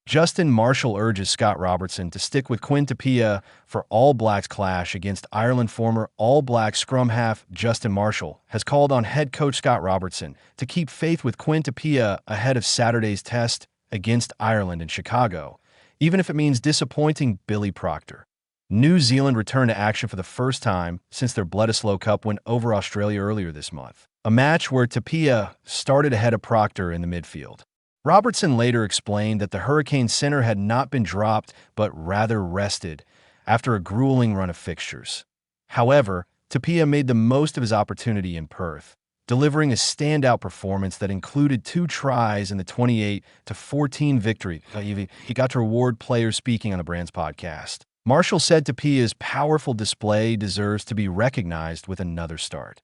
Justin Marshall urges Scott Robertson to stick with Quinn Tupaea for All Blacks clash against Ireland. Former All Black scrum half Justin Marshall has called on head coach Scott Robertson to keep faith with Quinn Tupaea ahead of Saturday's test against Ireland in Chicago, even if it means disappointing Billy Proctor. New Zealand returned to action for the first time since their Bledisloe Cup win over Australia earlier this month, a match where Tupaea started ahead of Proctor in the midfield. Robertson later explained that the Hurricane center had not been dropped but rather rested after a grueling run of fixtures. However, Tupaea made the most of his opportunity in Perth, delivering a standout performance that included 2 tries in the 28-14 victory. He got to reward players speaking on the GBRANZ Podcast. Marshall said Tupaea's powerful display deserves to be recognized with another start.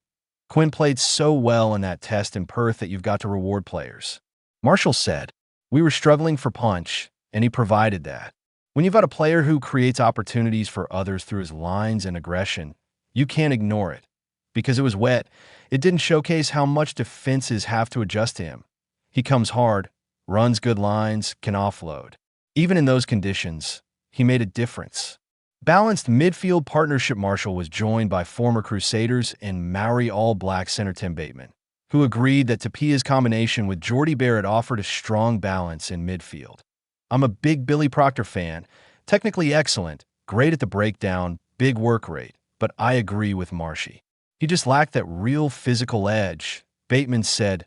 Quinn played so well in that test in Perth that you've got to reward players. Marshall said, "We were struggling for punch, and he provided that. When you've got a player who creates opportunities for others through his lines and aggression, you can't ignore it. Because it was wet, it didn't showcase how much defenses have to adjust to him. He comes hard, runs good lines, can offload. Even in those conditions, he made a difference." Balanced midfield partnership. Marshall was joined by former Crusaders and Maori All Black center Tim Bateman, who agreed that Tupaea's combination with Jordie Barrett offered a strong balance in midfield. "I'm a big Billy Proctor fan. Technically excellent, great at the breakdown, big work rate, but I agree with Marshy. He just lacked that real physical edge," Bateman said.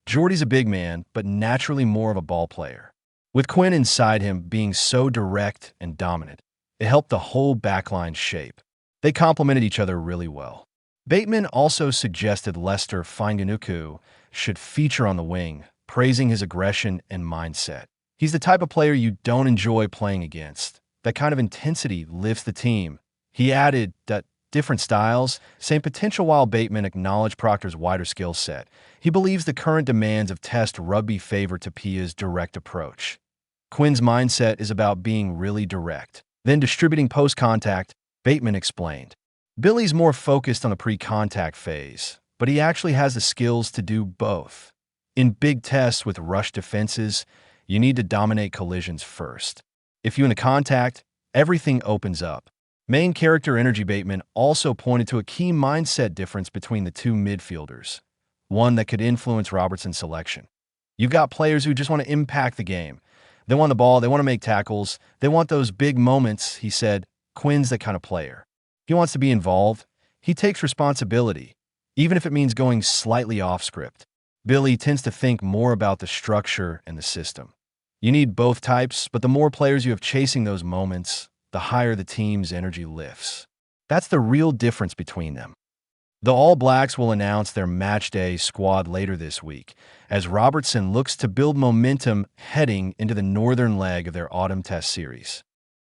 "Jordie's a big man, but naturally more of a ball player. With Quinn inside him being so direct and dominant, it helped the whole backline shape. They complemented each other really well." Bateman also suggested Lester Fainga'anuku should feature on the wing, praising his aggression and mindset. "He's the type of player you don't enjoy playing against. That kind of intensity lifts the team." He added that different styles, same potential. While Bateman acknowledged Proctor's wider skill set, he believes the current demands of Test rugby favor Tupaea's direct approach. Quinn's mindset is about being really direct, then distributing post-contact, Bateman explained. Billy's more focused on the pre-contact phase, but he actually has the skills to do both. In big tests with rush defenses, you need to dominate collisions first. If you in a contact, everything opens up. Main character Energy. Bateman also pointed to a key mindset difference between the two midfielders, one that could influence Robertson's selection. "You've got players who just want to impact the game. They want the ball, they want to make tackles, they want those big moments," he said. "Quinn's that kind of player. He wants to be involved. He takes responsibility, even if it means going slightly off script. Billy tends to think more about the structure and the system. You need both types, but the more players you have chasing those moments, the higher the team's energy lifts. That's the real difference between them." The All Blacks will announce their matchday squad later this week, as Robertson looks to build momentum heading into the northern leg of their autumn test series.